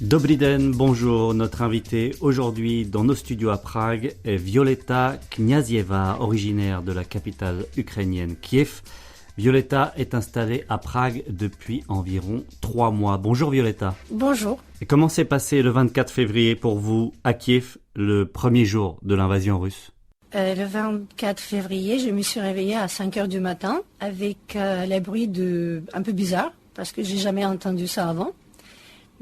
Dobry den, bonjour. Notre invitée aujourd'hui dans nos studios à Prague est Violeta Kniazieva, originaire de la capitale ukrainienne Kiev. Violeta est installée à Prague depuis environ 3 mois. Bonjour Violeta. Bonjour. Et comment s'est passé le 24 février pour vous à Kiev, le premier jour de l'invasion russe? Le 24 février, je me suis réveillée à 5 heures du matin avec les bruits un peu bizarres, parce que j'ai jamais entendu ça avant.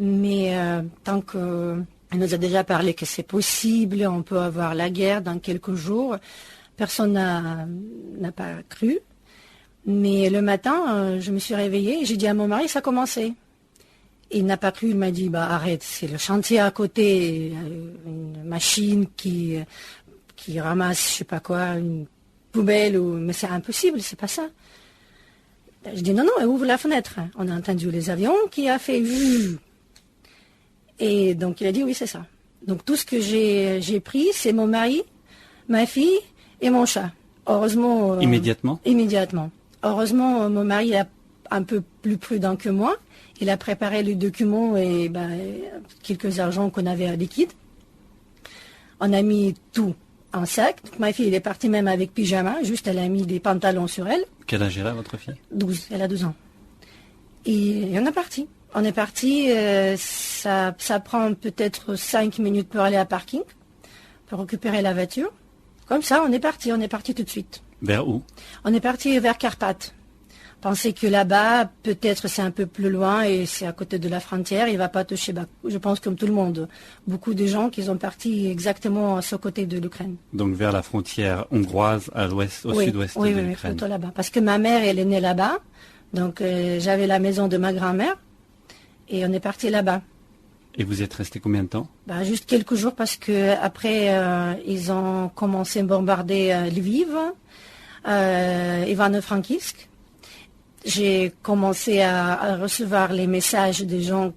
Mais tant qu'on nous a déjà parlé que c'est possible, on peut avoir la guerre dans quelques jours, personne n'a pas cru. Mais le matin, je me suis réveillée et j'ai dit à mon mari, ça a commencé. Il n'a pas cru, il m'a dit, arrête, c'est le chantier à côté, une machine qui ramasse, je sais pas quoi, une poubelle, mais c'est impossible, c'est pas ça. Je dis, non, ouvre la fenêtre. On a entendu les avions qui a fait... Et donc il a dit, oui, c'est ça. Donc tout ce que j'ai pris, c'est mon mari, ma fille et mon chat. Heureusement... Immédiatement. Heureusement, mon mari est un peu plus prudent que moi. Il a préparé les documents et quelques argents qu'on avait à liquide. On a mis tout en sac. Donc, ma fille, elle est partie même avec pyjama. Juste, elle a mis des pantalons sur elle. Quel âge a votre fille? 12. Elle a 12 ans. Et on est parti. Ça prend peut-être 5 minutes pour aller à parking, pour récupérer la voiture. Comme ça, on est parti tout de suite. Vers où? On est parti vers Carpates. Pensez que là-bas, peut-être c'est un peu plus loin et c'est à côté de la frontière. Il ne va pas toucher, je pense comme tout le monde. Beaucoup de gens qui sont partis exactement à ce côté de l'Ukraine. Donc vers la frontière hongroise, à l'ouest, au sud-ouest de l'Ukraine. Oui, plutôt là-bas. Parce que ma mère, elle est née là-bas. Donc j'avais la maison de ma grand-mère et on est parti là-bas. Et vous êtes resté combien de temps? Juste quelques jours parce que après ils ont commencé à bombarder Lviv, Ivano-Frankivsk. J'ai commencé à recevoir les messages des gens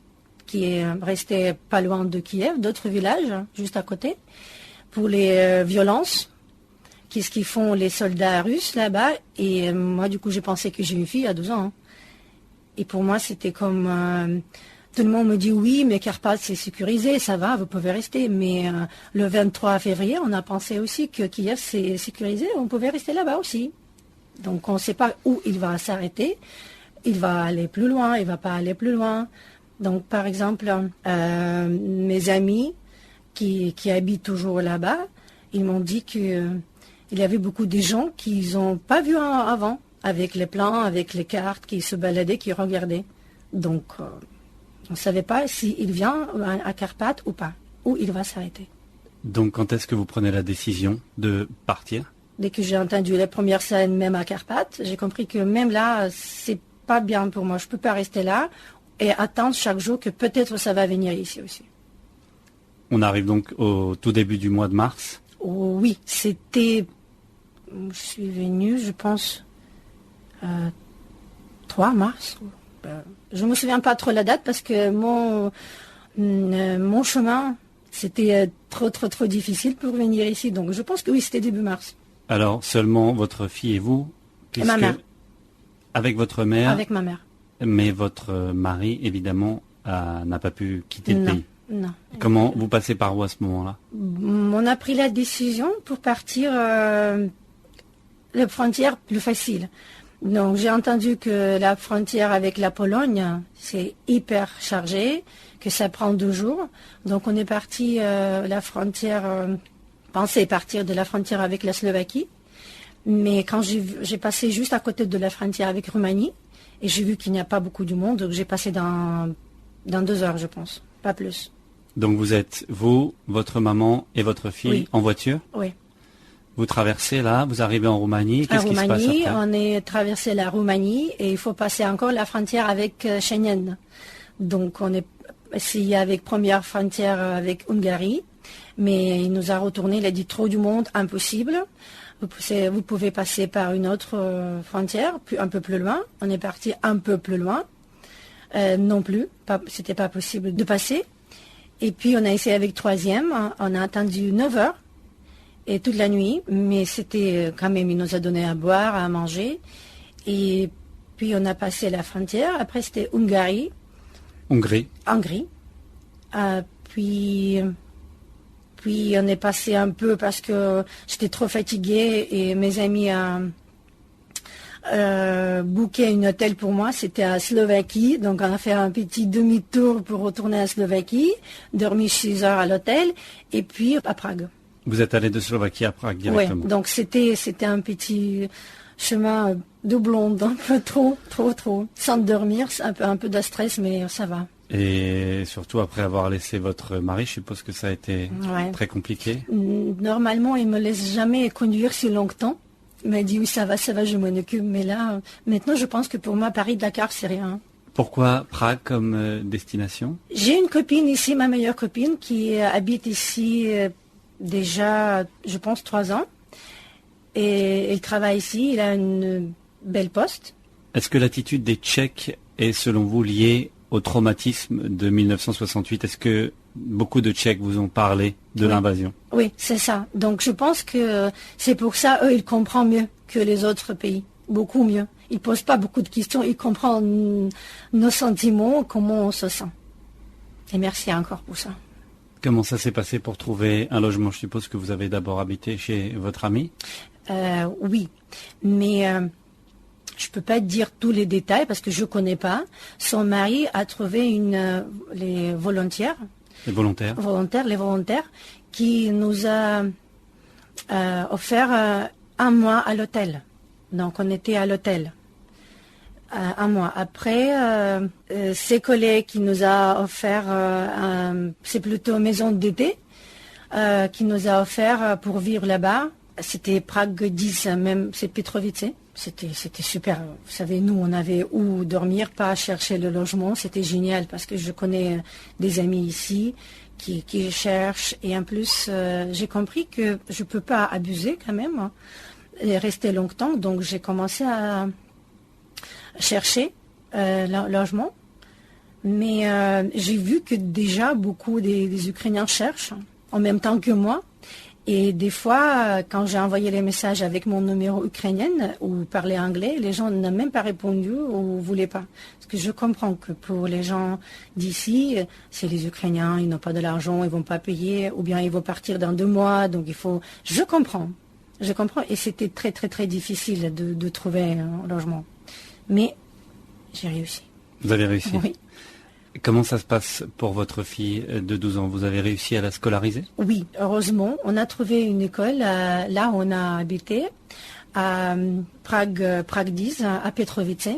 qui restaient pas loin de Kiev, d'autres villages juste à côté, pour les violences. Qu'est-ce qu'ils font les soldats russes là-bas? Et moi, du coup, j'ai pensé que j'ai une fille à 12 ans. Et pour moi, c'était comme... tout le monde me dit oui, mais Carpates, c'est sécurisé, ça va, vous pouvez rester. Mais le 23 février, on a pensé aussi que Kiev, c'est sécurisé, on pouvait rester là-bas aussi. Donc on ne sait pas où il va s'arrêter. Il va aller plus loin, il ne va pas aller plus loin. Donc par exemple, mes amis qui habitent toujours là-bas, ils m'ont dit qu'il y avait beaucoup de gens qu'ils n'ont pas vu avant, avec les plans, avec les cartes, qui se baladaient, qui regardaient. Donc on ne savait pas s'il vient à Carpates ou pas, où il va s'arrêter. Donc quand est-ce que vous prenez la décision de partir? Dès que j'ai entendu les premières scènes, même à Carpates, j'ai compris que même là, c'est pas bien pour moi. Je peux pas rester là et attendre chaque jour que peut-être ça va venir ici aussi. On arrive donc au tout début du mois de mars? Oui, c'était... Je suis venue, je pense, 3 mars. Je me souviens pas trop la date parce que mon chemin, c'était trop difficile pour venir ici. Donc je pense que oui, c'était début mars. Alors, seulement votre fille et vous? Et ma mère. Avec votre mère? Avec ma mère. Mais votre mari, évidemment, n'a pas pu quitter le pays? Non. Comment vous passez par où à ce moment-là? On a pris la décision pour partir la frontière plus facile. Donc, j'ai entendu que la frontière avec la Pologne, c'est hyper chargé, que ça prend 2 jours. Donc, on est parti la frontière... pensais partir de la frontière avec la Slovaquie, mais quand j'ai passé juste à côté de la frontière avec Roumanie, et j'ai vu qu'il n'y a pas beaucoup de monde, donc j'ai passé dans 2 heures, je pense, pas plus. Donc vous êtes, vous, votre maman et votre fille en voiture? Oui. Vous traversez là, vous arrivez en Roumanie, qu'est-ce qui se passe après? On est traversé la Roumanie, et il faut passer encore la frontière avec Schengen. Donc on est essayé avec première frontière avec Hongrie, mais il nous a retourné, il a dit trop du monde, impossible. Vous pouvez passer par une autre frontière, un peu plus loin. On est parti un peu plus loin. Non plus, c'était pas possible de passer. Et puis on a essayé avec 3e, on a attendu 9 heures et toute la nuit, mais c'était quand même, il nous a donné à boire, à manger. Et puis on a passé la frontière, après c'était Hongrie. Hongrie. Hongrie. Puis on est passé un peu parce que j'étais trop fatiguée et mes amis booké un hôtel pour moi, c'était à Slovaquie, donc on a fait un petit demi-tour pour retourner à Slovaquie, dormi 6 heures à l'hôtel, et puis à Prague. Vous êtes allé de Slovaquie à Prague directement? Oui, donc c'était un petit chemin doublon, un peu trop, sans dormir, un peu de stress, mais ça va. Et surtout après avoir laissé votre mari, je suppose que ça a été très compliqué? Normalement, il me laisse jamais conduire si longtemps. Il m'a dit oui, ça va, je m'en occupe. Mais là, maintenant, je pense que pour moi, Paris-Dakar, c'est rien. Pourquoi Prague comme destination? J'ai une copine ici, ma meilleure copine, qui habite ici déjà, je pense, 3 ans. Et elle travaille ici, il a une belle poste. Est-ce que l'attitude des Tchèques est, selon vous, liée au traumatisme de 1968? Est-ce que beaucoup de Tchèques vous ont parlé de l'invasion? Oui, c'est ça. Donc je pense que c'est pour ça, eux, ils comprennent mieux que les autres pays. Beaucoup mieux. Ils ne posent pas beaucoup de questions, ils comprennent nos sentiments, comment on se sent. Et merci encore pour ça. Comment ça s'est passé pour trouver un logement? Je suppose que vous avez d'abord habité chez votre ami? Oui, mais je ne peux pas dire tous les détails parce que je ne connais pas. Son mari a trouvé les volontaires. Les volontaires? Les volontaires qui nous a offert 1 mois à l'hôtel. Donc on était à l'hôtel 1 mois. Après, ses collègues qui nous a offert, c'est plutôt maison d'été, qui nous a offert pour vivre là-bas. C'était Prague 10, même c'est Petrovice. C'était super. Vous savez, nous, on avait où dormir, pas chercher le logement. C'était génial parce que je connais des amis ici qui cherchent. Et en plus, j'ai compris que je ne peux pas abuser quand même et rester longtemps. Donc, j'ai commencé à chercher le logement. Mais j'ai vu que déjà beaucoup des Ukrainiens cherchent en même temps que moi. Et des fois, quand j'ai envoyé les messages avec mon numéro ukrainien ou parlais anglais, les gens n'ont même pas répondu ou ne voulaient pas. Parce que je comprends que pour les gens d'ici, c'est les Ukrainiens, ils n'ont pas de l'argent, ils ne vont pas payer, ou bien ils vont partir dans 2 mois, donc il faut... Je comprends. Et c'était très, très, très difficile de trouver un logement. Mais j'ai réussi. Vous avez réussi? Oui. Comment ça se passe pour votre fille de 12 ans? Vous avez réussi à la scolariser? Oui, heureusement. On a trouvé une école là où on a habité, à Prague 10, à Petrovice.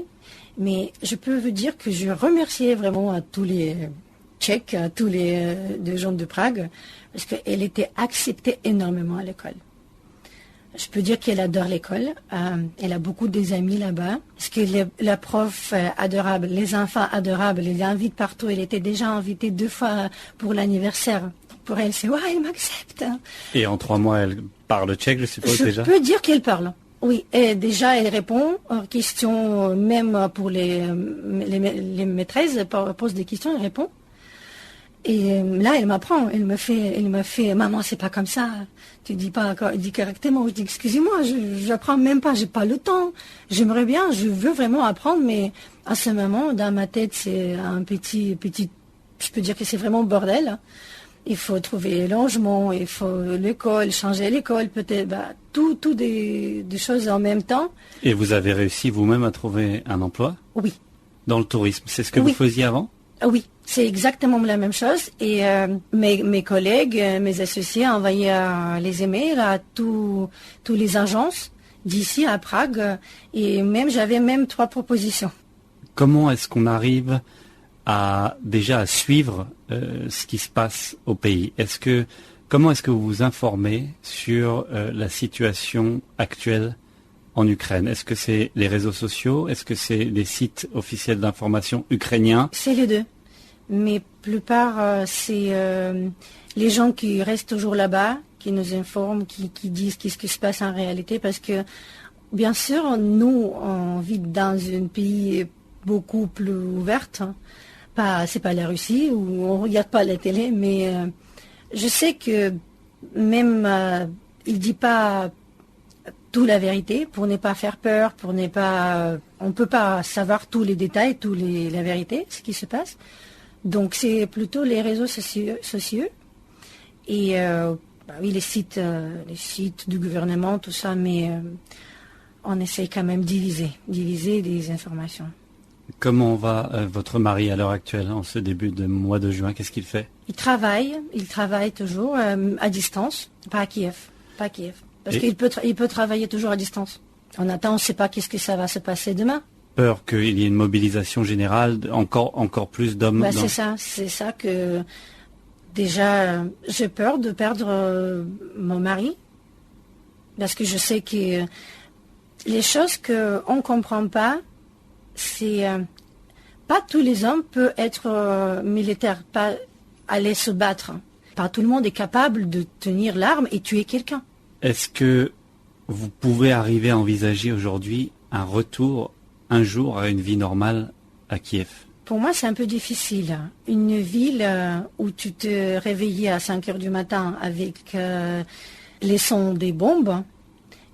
Mais je peux vous dire que je remerciais vraiment à tous les Tchèques, à tous les gens de Prague, parce qu'elle était acceptée énormément à l'école. Je peux dire qu'elle adore l'école. Elle a beaucoup des amis là-bas. Parce que la prof adorable, les enfants adorables, elle les invite partout. Elle était déjà invitée 2 fois pour l'anniversaire. Pour elle, c'est « Ouais, elle m'accepte ». Et en 3 mois, elle parle tchèque, je suppose, déjà? Je peux dire qu'elle parle. Oui, et déjà, elle répond aux questions, même pour les maîtresses, elle pose des questions, elle répond. Et là, elle m'apprend, elle me fait, maman, c'est pas comme ça. Tu dis pas, dis correctement. Je dis, excusez-moi, j'apprends même pas, j'ai pas le temps. J'aimerais bien, je veux vraiment apprendre, mais à ce moment, dans ma tête, c'est un petit, je peux dire que c'est vraiment bordel. Il faut trouver logement, il faut l'école, changer l'école, peut-être, tout des choses en même temps. Et vous avez réussi vous-même à trouver un emploi? Oui. Dans le tourisme, c'est ce que vous faisiez avant? Oui, c'est exactement la même chose. Et mes collègues, mes associés ont envoyé les emails à tous les agences d'ici à Prague. Et j'avais 3 propositions. Comment est-ce qu'on arrive à suivre ce qui se passe au pays? Comment est-ce que vous vous informez sur la situation actuelle en Ukraine? Est-ce que c'est les réseaux sociaux? Est-ce que c'est les sites officiels d'information ukrainiens? C'est les deux. Mais plupart, c'est les gens qui restent toujours là-bas, qui nous informent, qui disent qu'est-ce qui se passe en réalité. Parce que, bien sûr, nous, on vit dans un pays beaucoup plus ouvert. C'est pas la Russie, où on ne regarde pas la télé, mais je sais que même, il ne dit pas toute la vérité, pour ne pas faire peur, on ne peut pas savoir tous les détails, la vérité, ce qui se passe. Donc c'est plutôt les réseaux sociaux et oui, les sites du gouvernement, tout ça, mais on essaye quand même diviser les informations. Comment va votre mari à l'heure actuelle, en ce début de mois de juin? Qu'est-ce qu'il fait? Il travaille toujours à distance, pas à Kiev. Parce qu'il peut travailler toujours à distance. On attend, on ne sait pas qu'est-ce que ça va se passer demain. Peur qu'il y ait une mobilisation générale, encore plus d'hommes. C'est ça que déjà j'ai peur de perdre mon mari, parce que je sais que les choses qu'on ne comprend pas, c'est pas tous les hommes peuvent être militaires, pas aller se battre. Pas tout le monde est capable de tenir l'arme et tuer quelqu'un. Est-ce que vous pouvez arriver à envisager aujourd'hui un retour un jour à une vie normale à Kiev? Pour moi, c'est un peu difficile. Une ville où tu te réveillais à 5 heures du matin avec les sons des bombes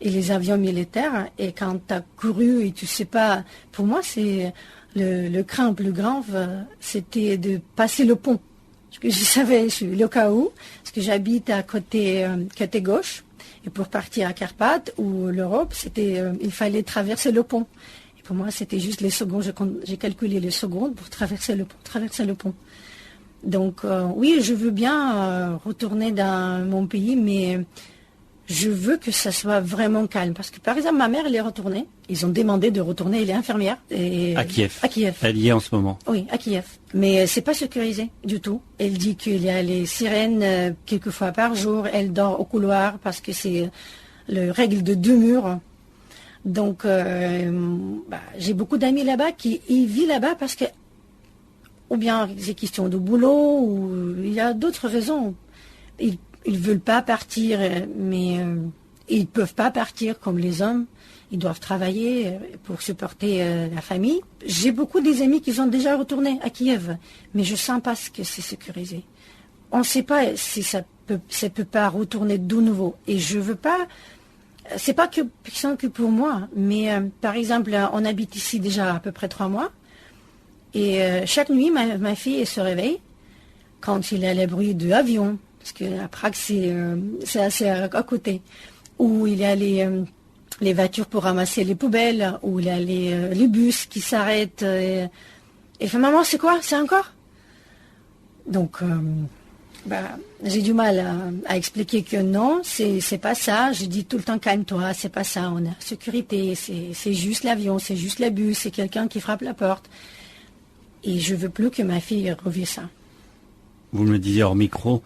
et les avions militaires, et quand tu as couru et tu sais pas, pour moi, c'est le craint plus grave, c'était de passer le pont. Parce que je savais, le cas où, parce que j'habite à côté gauche, et pour partir à Carpates ou l'Europe, il fallait traverser le pont. Et pour moi, c'était juste les secondes, j'ai calculé les secondes pour traverser le pont. Donc oui, je veux bien retourner dans mon pays, mais je veux que ça soit vraiment calme. Parce que par exemple, ma mère, elle est retournée. Ils ont demandé de retourner, elle est infirmière. À Kiev. À Kiev. Elle y est en ce moment. Oui, à Kiev. Mais c'est pas sécurisé du tout. Elle dit qu'il y a les sirènes quelques fois par jour. Elle dort au couloir parce que c'est la règle de 2 murs. Donc, j'ai beaucoup d'amis là-bas qui vivent là-bas parce que, ou bien c'est question de boulot, ou il y a d'autres raisons. Ils veulent pas partir, mais ils peuvent pas partir comme les hommes. Ils doivent travailler pour supporter la famille. J'ai beaucoup des amis qui sont déjà retournés à Kiev, mais je sens pas que c'est sécurisé. On ne sait pas si ça peut pas retourner de nouveau. Et je veux pas. C'est pas que pour moi, mais par exemple, on habite ici déjà à peu près 3 mois, et chaque nuit, ma fille elle se réveille quand il y a les bruits d'avion. Parce qu'à Prague, c'est assez à côté. Où il y a les voitures pour ramasser les poubelles, où il y a les bus qui s'arrêtent. Et fait, maman, c'est quoi? C'est encore? Donc, j'ai du mal à expliquer que non, c'est pas ça. Je dis tout le temps, calme-toi, c'est pas ça. On a sécurité, c'est juste l'avion, c'est juste le bus, c'est quelqu'un qui frappe la porte. Et je veux plus que ma fille revive ça. Vous me le disiez hors micro,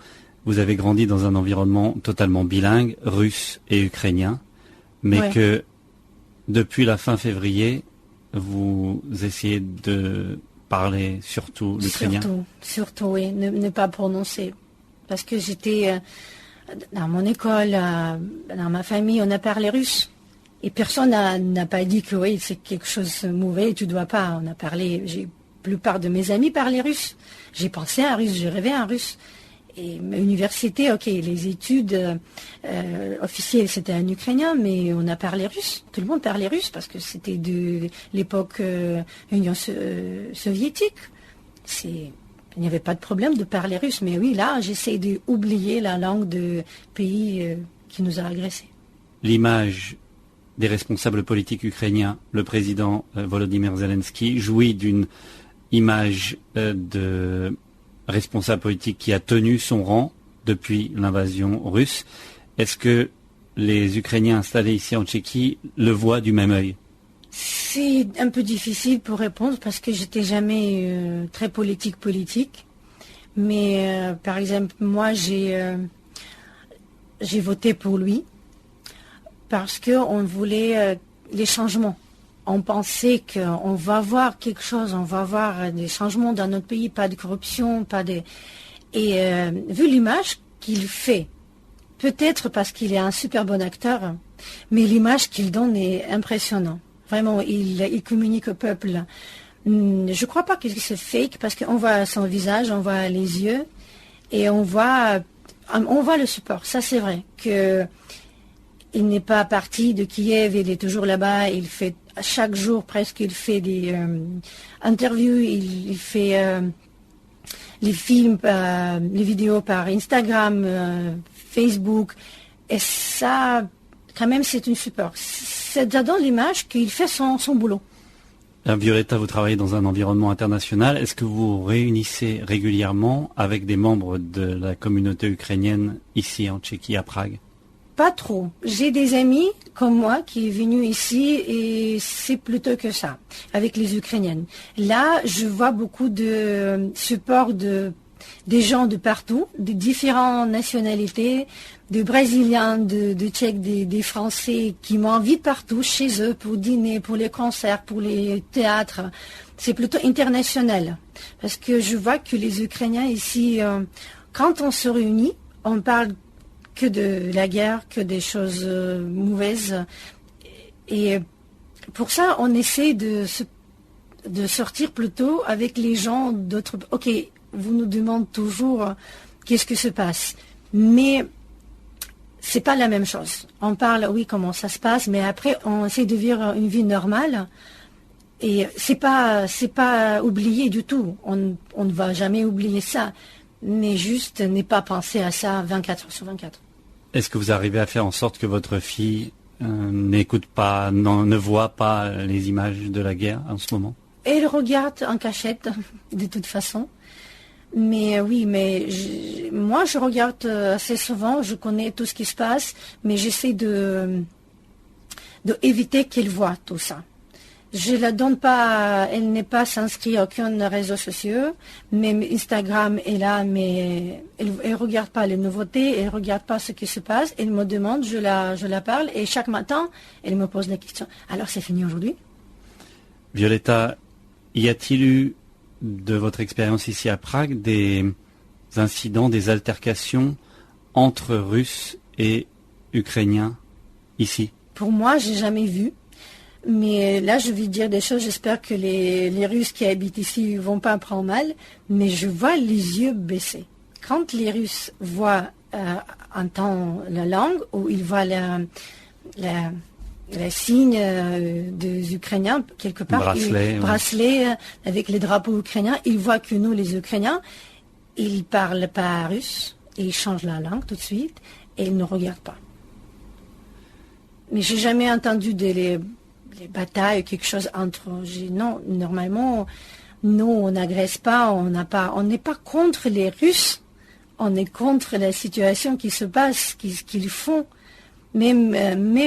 vous avez grandi dans un environnement totalement bilingue, russe et ukrainien, mais que depuis la fin février, vous essayez de parler surtout l'ukrainien. Surtout, oui, ne pas prononcer. Parce que j'étais dans mon école, dans ma famille, on a parlé russe. Et personne n'a pas dit que oui, c'est quelque chose de mauvais, tu dois pas. On a parlé, la plupart de mes amis parlaient russe. J'ai pensé à russe, j'ai rêvé à un russe. Et l'université, ok, les études officielles, c'était en ukrainien, mais on a parlé russe. Tout le monde parlait russe parce que c'était de l'époque Union soviétique. Il n'y avait pas de problème de parler russe. Mais oui, là, j'essaie d'oublier la langue de pays qui nous a agressés. L'image des responsables politiques ukrainiens, le président Volodymyr Zelensky, jouit d'une image de responsable politique qui a tenu son rang depuis l'invasion russe. Est-ce que les Ukrainiens installés ici en Tchéquie le voient du même œil? C'est un peu difficile pour répondre parce que j'étais jamais très politique. Mais par exemple, moi j'ai voté pour lui parce qu'on voulait les changements. On pensait qu'on va voir quelque chose, on va voir des changements dans notre pays, pas de corruption, Et vu l'image qu'il fait, peut-être parce qu'il est un super bon acteur, mais l'image qu'il donne est impressionnante. Vraiment, il communique au peuple. Je ne crois pas que c'est fake parce qu'on voit son visage, on voit les yeux et on voit le support. Ça, c'est vrai qu'il n'est pas parti de Kiev, il est toujours là-bas, il fait chaque jour presque, il fait des interviews, il fait les films, les vidéos par Instagram, Facebook. Et ça, quand même, c'est une super. Ça donne l'image qu'il fait son boulot. Violetta, vous travaillez dans un environnement international. Est-ce que vous vous réunissez régulièrement avec des membres de la communauté ukrainienne ici en Tchéquie, à Prague? Pas trop. J'ai des amis comme moi qui sont venus ici et c'est plutôt que ça, avec les Ukrainiennes. Là, je vois beaucoup de support des gens de partout, de différentes nationalités, de Brésiliens, de Tchèques, des Français qui m'invitent partout chez eux pour dîner, pour les concerts, pour les théâtres. C'est plutôt international. Parce que je vois que les Ukrainiens ici, quand on se réunit, on parle que de la guerre, que des choses mauvaises. Et pour ça, on essaie de sortir plutôt avec les gens d'autres. Ok, vous nous demandez toujours qu'est-ce que se passe. Mais c'est pas la même chose. On parle, oui, comment ça se passe, mais après, on essaie de vivre une vie normale. Et c'est pas oublié du tout. On ne va jamais oublier ça. Mais juste ne pas penser à ça 24 heures sur 24. Est-ce que vous arrivez à faire en sorte que votre fille n'écoute pas, ne voit pas les images de la guerre en ce moment? Elle regarde en cachette, de toute façon. Mais oui, moi je regarde assez souvent, je connais tout ce qui se passe, mais j'essaie de éviter qu'elle voie tout ça. Je la donne pas, elle n'est pas inscrite à aucun réseau social, même Instagram est là, mais elle regarde pas les nouveautés, elle regarde pas ce qui se passe, elle me demande, je la parle, et chaque matin, elle me pose la question. Alors c'est fini aujourd'hui? Violetta, y a-t-il eu, de votre expérience ici à Prague, des incidents, des altercations entre Russes et Ukrainiens ici? Pour moi, j'ai jamais vu. Mais là, je vais dire des choses, j'espère que les Russes qui habitent ici ne vont pas prendre mal, mais je vois les yeux baissés. Quand les Russes entendent la langue, ou ils voient le signe des Ukrainiens, quelque part, bracelet avec les drapeaux ukrainiens, ils voient que nous, les Ukrainiens, ils ne parlent pas russe, et ils changent la langue tout de suite, et ils ne regardent pas. Mais j'ai jamais entendu les batailles, quelque chose entre... Non, normalement, nous, on n'agresse pas, on n'est pas contre les Russes, on est contre la situation qui se passe, qu'ils font. Même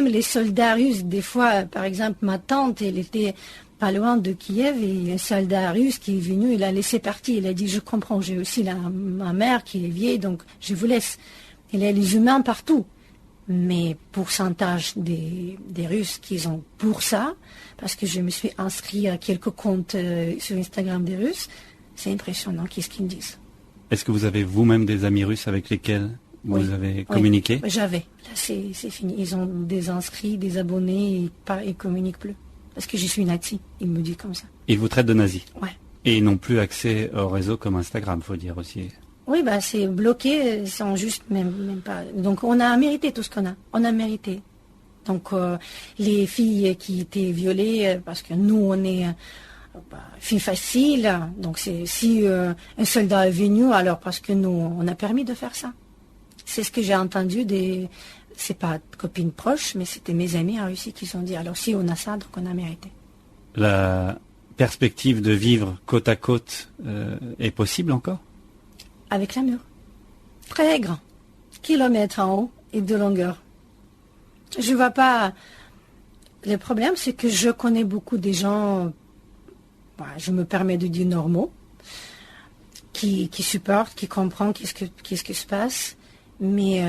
les soldats russes, des fois, par exemple, ma tante, elle était pas loin de Kiev, et un soldat russe qui est venu, il a laissé partir, il a dit, je comprends, j'ai aussi ma mère qui est vieille, donc je vous laisse. Il y a les humains partout. Mais pourcentage des Russes qui ont pour ça, parce que je me suis inscrit à quelques comptes sur Instagram des Russes, c'est impressionnant qu'est-ce qu'ils me disent. Est-ce que vous avez vous-même des amis russes avec lesquels vous avez communiqué? Oui, j'avais. Là, c'est fini. Ils ont des inscrits, des abonnés, et ils communiquent plus. Parce que je suis nazi, ils me disent comme ça. Ils vous traitent de nazi? Ouais. Et ils n'ont plus accès au réseau comme Instagram, faut dire aussi. Oui, c'est bloqué, sans juste même pas. Donc on a mérité tout ce qu'on a. On a mérité. Donc les filles qui étaient violées, parce que nous on est filles faciles, donc si un soldat est venu, alors parce que nous on a permis de faire ça. C'est ce que j'ai entendu c'est pas copines proches, mais c'était mes amis en Russie qui ont dit, alors si on a ça, donc on a mérité. La perspective de vivre côte à côte est possible encore? Avec la mur. Très grand. Kilomètres en haut et de longueur. Je vois pas... Le problème, c'est que je connais beaucoup des gens, je me permets de dire normaux, qui supportent, qui comprennent qu'est-ce qui se passe. Mais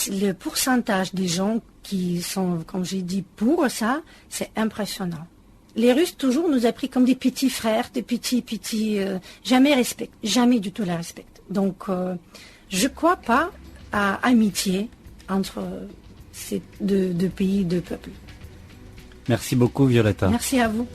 le pourcentage des gens qui sont, comme j'ai dit, pour ça, c'est impressionnant. Les Russes, toujours, nous ont pris comme des petits frères, des petits, jamais respectent, jamais du tout la respectent. Donc, je ne crois pas à amitié entre ces deux pays, deux peuples. Merci beaucoup, Violetta. Merci à vous.